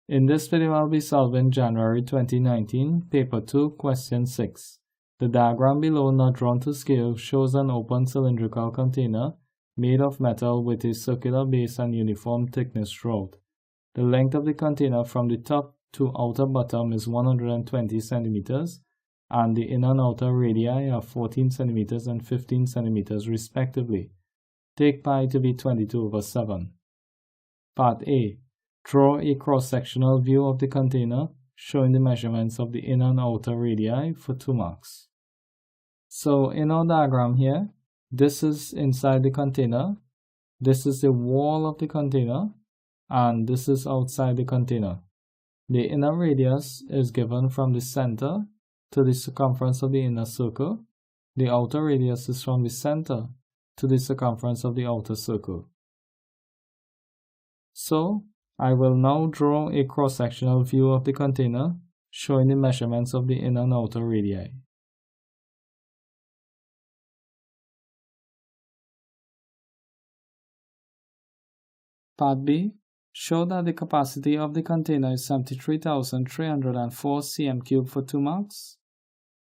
In this video, I'll be solving January 2019, Paper 2, Question 6. The diagram below, not drawn to scale, shows an open cylindrical container made of metal with a circular base and uniform thickness throughout. The length of the container from the top to outer bottom is 120 centimeters, and the inner and outer radii are 14 centimeters and 15 centimeters respectively. Take pi to be 22/7. Part A. Draw a cross-sectional view of the container showing the measurements of the inner and outer radii for 2 marks. So in our diagram here, this is inside the container, this is the wall of the container, and this is outside the container. The inner radius is given from the center to the circumference of the inner circle. The outer radius is from the center to the circumference of the outer circle. So I will now draw a cross-sectional view of the container showing the measurements of the inner and outer radii. Part B. Show that the capacity of the container is 73,304 cm3 for 2 marks.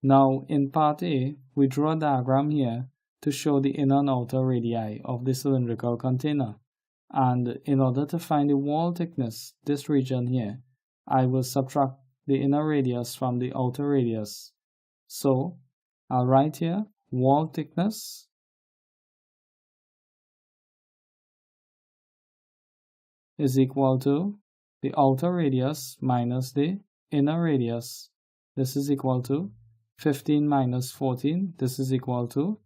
Now in Part A, we draw a diagram here to show the inner and outer radii of the cylindrical container. And in order to find the wall thickness, this region here, I will subtract the inner radius from the outer radius. So I'll write here wall thickness is equal to the outer radius minus the inner radius. This is equal to 15 minus 14. This is equal to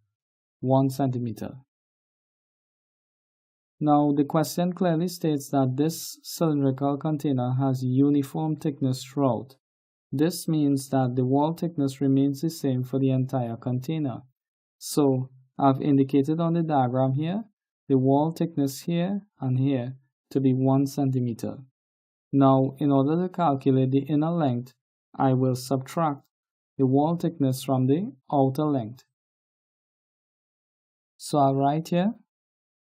1 centimeter. Now the question clearly states that this cylindrical container has uniform thickness throughout. This means that the wall thickness remains the same for the entire container. So I've indicated on the diagram here the wall thickness here and here to be 1 centimeter. Now in order to calculate the inner length, I will subtract the wall thickness from the outer length. So I'll write here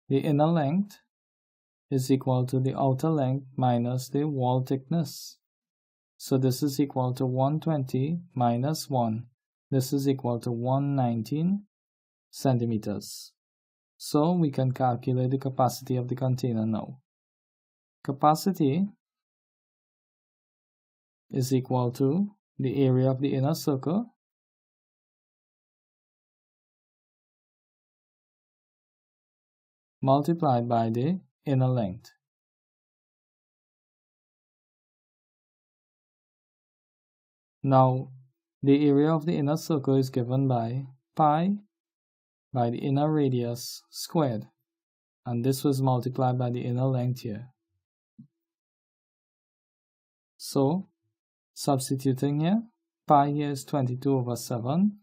the inner length is equal to the outer length minus the wall thickness. So this is equal to 120 minus 1. This is equal to 119 centimeters. So we can calculate the capacity of the container now. Capacity is equal to the area of the inner circle multiplied by the inner length. Now, the area of the inner circle is given by pi by the inner radius squared, and this was multiplied by the inner length here. So, substituting here, pi here is 22/7,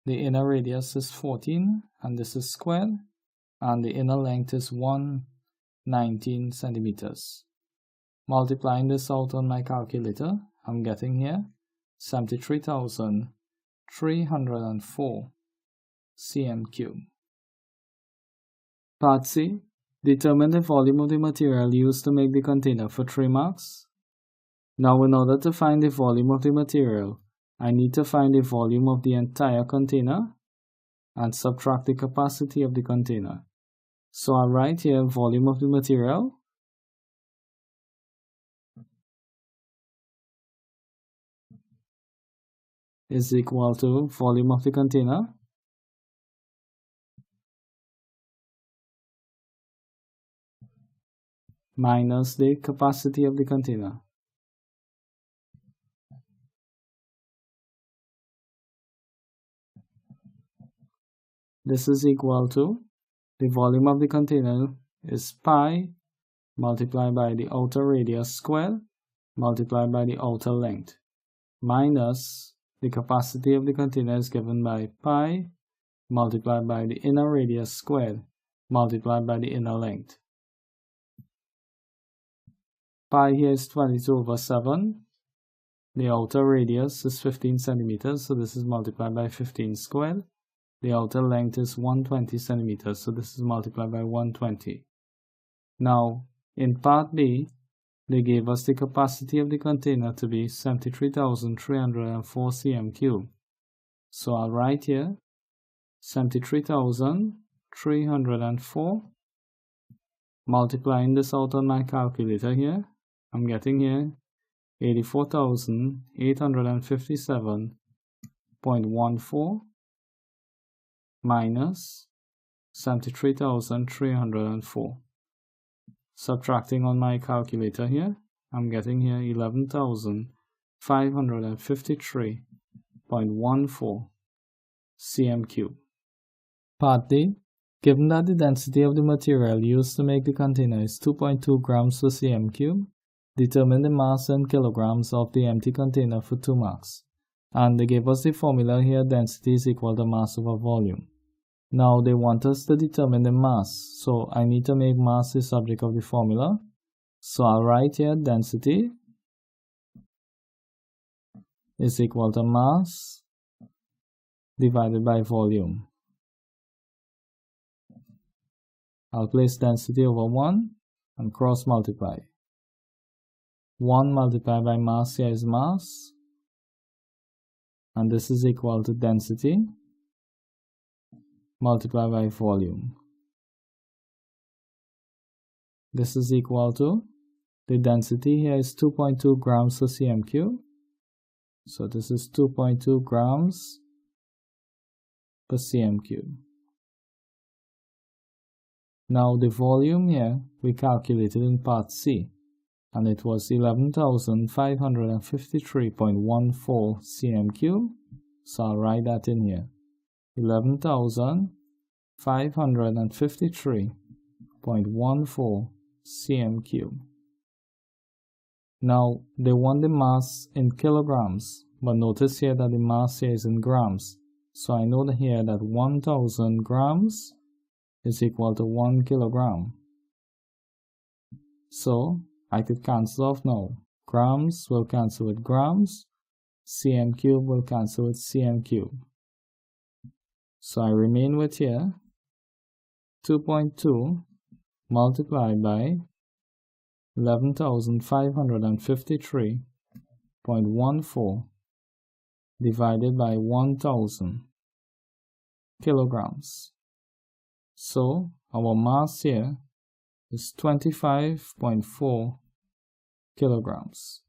the inner radius is 14, and this is squared, and the inner length is 119 centimeters. Multiplying this out on my calculator, I'm getting here 73,304 cm3. Part C. Determine the volume of the material used to make the container for 3 marks. Now in order to find the volume of the material, I need to find the volume of the entire container and subtract the capacity of the container. So I'll write here volume of the material is equal to volume of the container minus the capacity of the container. This is equal to the volume of the container is pi multiplied by the outer radius squared multiplied by the outer length minus the capacity of the container is given by pi multiplied by the inner radius squared multiplied by the inner length. Pi here is 22/7. The outer radius is 15 centimeters, so this is multiplied by 15 squared. The outer length is 120 centimeters, so this is multiplied by 120. Now, in Part B, they gave us the capacity of the container to be 73,304 cm cube. So I'll write here 73,304. Multiplying this out on my calculator here, I'm getting here 84,857.14 minus 73,304. Subtracting on my calculator here, I'm getting here 11,553.14 cm cube. Part D. Given that the density of the material used to make the container is 2.2 grams per cm cube, determine the mass in kilograms of the empty container for 2 marks. And they gave us the formula here, density is equal to mass over volume. Now they want us to determine the mass, so I need to make mass the subject of the formula. So I'll write here density is equal to mass divided by volume. I'll place density over 1 and cross multiply. 1 multiplied by mass here is mass, and this is equal to density multiplied by volume. This is equal to, the density here is 2.2 grams per cm cube. So this is 2.2 grams per cm cube. Now the volume here we calculated in part C, and it was 11,553.14 cm cube. So I'll write that in here. 11,553.14 cm cube. Now they want the mass in kilograms, but notice here that the mass here is in grams. So I know that here that 1,000 grams is equal to 1 kilogram. So I could cancel off now. Grams will cancel with grams, cm cube will cancel with cm cube. So I remain with here 2.2 multiplied by 11,553.14 divided by 1,000 kilograms. So our mass here is 25.4 kilograms.